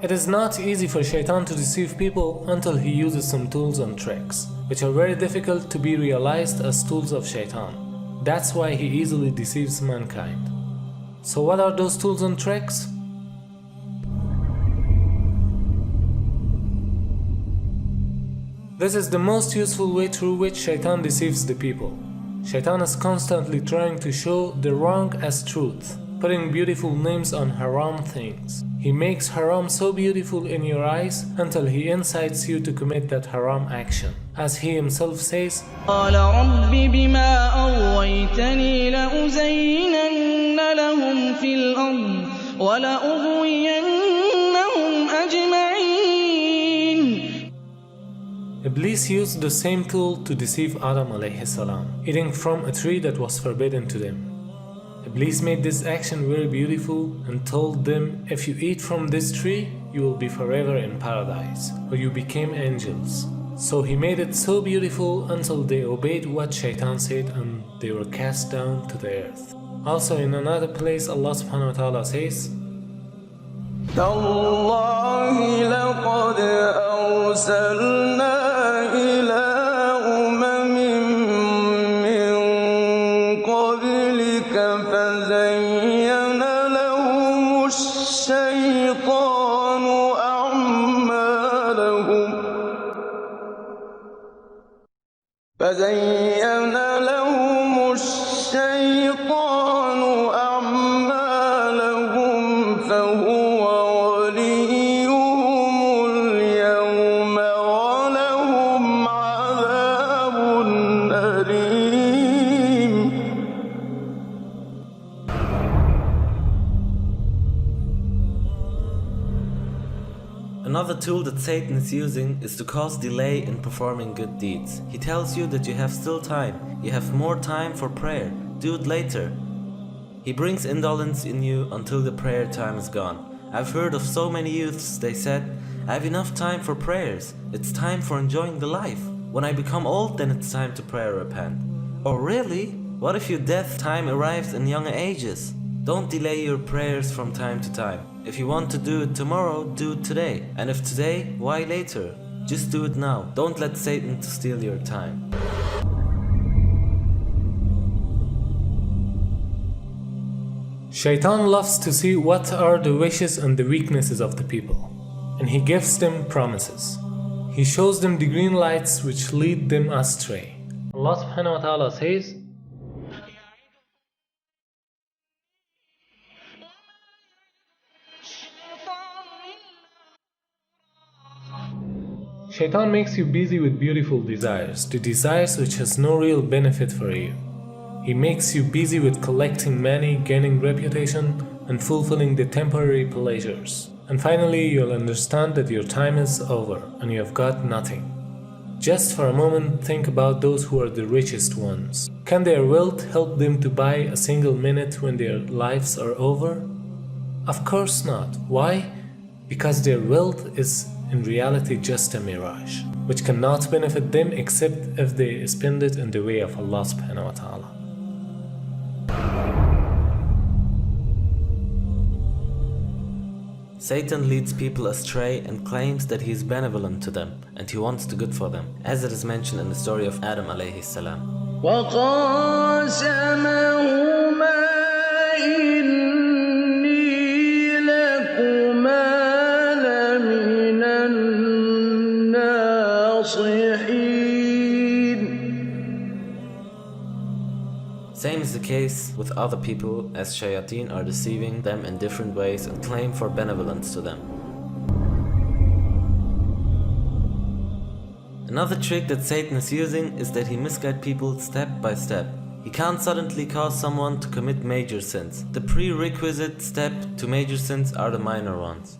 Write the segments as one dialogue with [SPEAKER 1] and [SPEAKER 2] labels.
[SPEAKER 1] It is not easy for Shaitan to deceive people until he uses some tools and tricks, which are very difficult to be realized as tools of Shaitan. That's why he easily deceives mankind. So what are those tools and tricks? This is the most useful way through which Shaitan deceives the people. Shaitan is constantly trying to show the wrong as truth, putting beautiful names on haram things. He makes haram so beautiful in your eyes until he incites you to commit that haram action. As he himself says,
[SPEAKER 2] قال رب بما أغويتني لأزينن لهم في الأرض ولأغوينهم أجمعين.
[SPEAKER 1] Iblis used the same tool to deceive Adam alayhi salam, eating from a tree that was forbidden to them. Iblis made this action very beautiful and told them, if you eat from this tree, you will be forever in paradise, or you became angels. So he made it so beautiful until they obeyed what Shaitan said and they were cast down to the earth. Also in another place Allah subhanahu wa ta'ala says,
[SPEAKER 3] تالله لقد أرسلنا إلى أمم من قبلك فزين لهم الشيطان أعمالهم فهو وليهم اليوم ولهم عذاب أليم.
[SPEAKER 4] Another tool that Satan is using is to cause delay in performing good deeds. He tells you that you have still time, you have more time for prayer, do it later. He brings indolence in you until the prayer time is gone. I've heard of so many youths, they said, I have enough time for prayers, it's time for enjoying the life. When I become old, then it's time to pray or repent. Oh really? What if your death time arrives in younger ages? Don't delay your prayers from time to time. If you want to do it tomorrow, do it today. And if today, why later? Just do it now. Don't let Satan steal your time.
[SPEAKER 1] Shaitan loves to see what are the wishes and the weaknesses of the people, and he gives them promises. He shows them the green lights which lead them astray. Allah subhanahu wa ta'ala says, Shaitan makes you busy with beautiful desires, the desires which has no real benefit for you. He makes you busy with collecting money, gaining reputation, and fulfilling the temporary pleasures. And finally, you'll understand that your time is over and you have got nothing. Just for a moment, think about those who are the richest ones. Can their wealth help them to buy a single minute when their lives are over? Of course not. Why? Because their wealth is in reality just a mirage, which cannot benefit them except if they spend it in the way of Allah subhanahu wa ta'ala.
[SPEAKER 4] Satan leads people astray and claims that he is benevolent to them and he wants the good for them, as it is mentioned in the story of Adam alayhi salam.
[SPEAKER 2] وقاسمهما إني لكما لمن الناصحين.
[SPEAKER 4] Same is the case with other people, as shayateen are deceiving them in different ways and claim for benevolence to them. Another trick that Satan is using is that he misguides people step by step. He can't suddenly cause someone to commit major sins. The prerequisite step to major sins are the minor ones.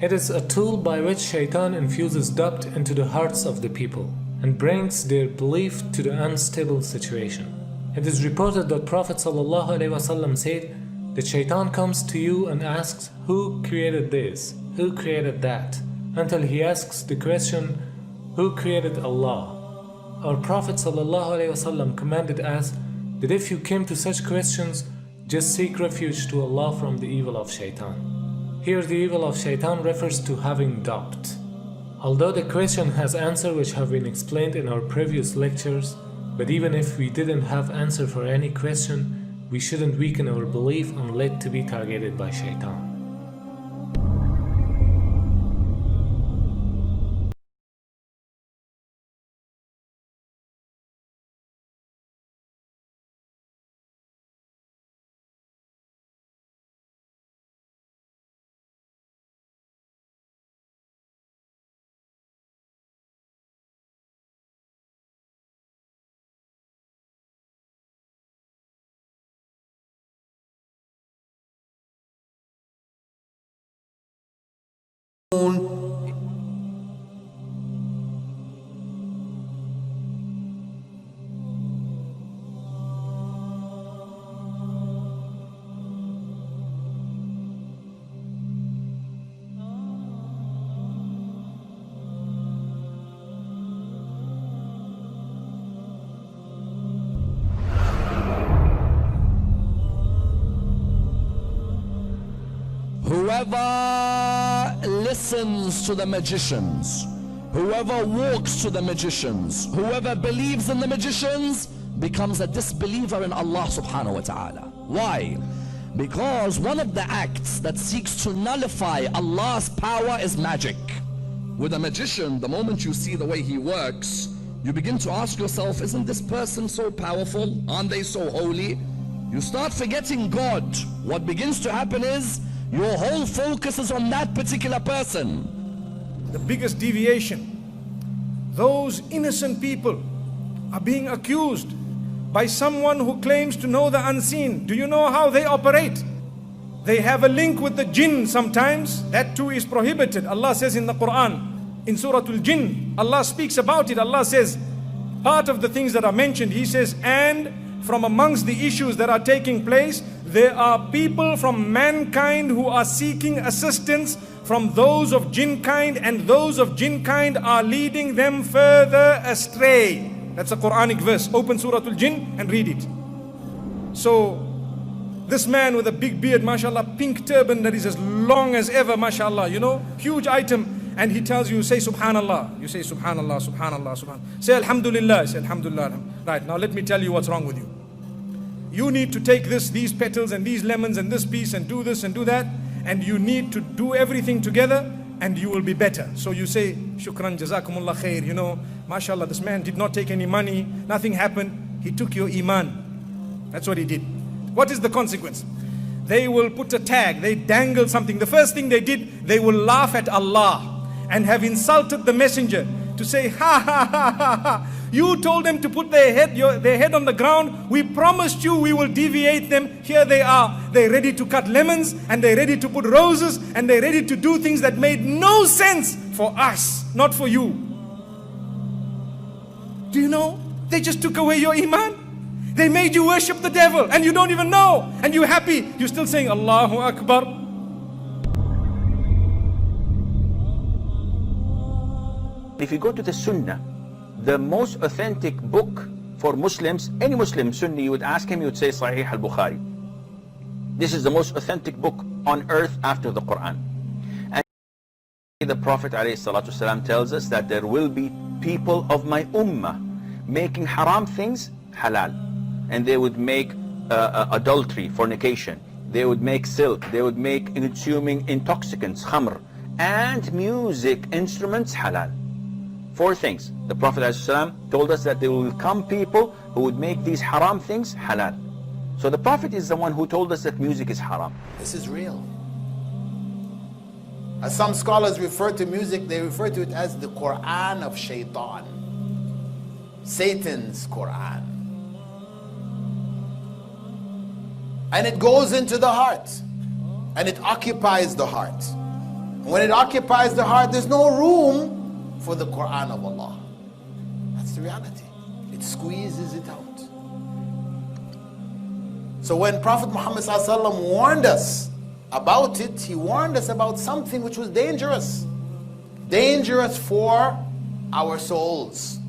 [SPEAKER 1] It is a tool by which Shaitan infuses doubt into the hearts of the people and brings their belief to the unstable situation. It is reported that Prophet ﷺ said that Shaitan comes to you and asks, who created this? Who created that? Until he asks the question, who created Allah? Our Prophet ﷺ commanded us that if you came to such questions, Just seek refuge to Allah from the evil of shaitan. Here the evil of shaitan refers to having doubt. Although the question has answers which have been explained in our previous lectures, but even if we didn't have answer for any question, we shouldn't weaken our belief and let to be targeted by shaitan.
[SPEAKER 5] Whoever listens to the magicians, whoever walks to the magicians, whoever believes in the magicians becomes a disbeliever in Allah subhanahu wa ta'ala. Why? Because one of the acts that seeks to nullify Allah's power is magic. With a magician, the moment you see the way he works, you begin to ask yourself, isn't this person so powerful? Aren't they so holy? You start forgetting God. What begins to happen is your whole focus is on that particular person.
[SPEAKER 6] The biggest deviation, those innocent people are being accused by someone who claims to know the unseen. Do you know how they operate? They have a link with the jinn sometimes. That too is prohibited. Allah says in the Quran, in Surah Al-Jinn, Allah speaks about it. Allah says, part of the things that are mentioned, He says, and from amongst the issues that are taking place, there are people from mankind who are seeking assistance from those of jinn kind, and those of jinn kind are leading them further astray. That's a Quranic verse. Open Surah Al-Jinn and read it. So this man with a big beard, mashallah, pink turban that is as long as ever, mashallah, you know, huge item, and he tells you, say subhanallah. You say subhanallah, subhanallah, subhanallah. Say alhamdulillah, say alhamdulillah. Right, now let me tell you what's wrong with you. You need to take these petals and these lemons and this piece and do this and do that, and you need to do everything together and you will be better. So you say, shukran, jazakumullah khair, you know, mashallah, this man did not take any money, nothing happened. He took your iman. That's what he did. What is the consequence? They will put a tag, they dangle something. The first thing they did, they will laugh at Allah and have insulted the messenger to say, ha ha ha ha ha. You told them to put their head on the ground. We promised you we will deviate them. Here they are. They're ready to cut lemons, and they're ready to put roses, and they're ready to do things that made no sense for us, not for you. Do you know? They just took away your iman. They made you worship the devil, and you don't even know. And you're happy. You're still saying, Allahu Akbar.
[SPEAKER 7] If you go to the Sunnah, the most authentic book for Muslims, any Muslim Sunni, you would ask him, you would say Sahih al-Bukhari. This is the most authentic book on earth after the Quran. And the Prophet ﷺ tells us that there will be people of my ummah making haram things halal. And they would make adultery, fornication. They would make silk. They would make consuming intoxicants, khamr, and music instruments halal. 4 things. The Prophet ﷺ told us that there will come people who would make these haram things halal. So the Prophet is the one who told us that music is haram.
[SPEAKER 8] This is real. As some scholars refer to music, they refer to it as the Quran of Shaitan. Satan's Quran. And it goes into the heart. And it occupies the heart. When it occupies the heart, there's no room for the Quran of Allah. That's the reality. It squeezes it out. So when Prophet Muhammad ﷺ warned us about it, he warned us about something which was dangerous. Dangerous for our souls.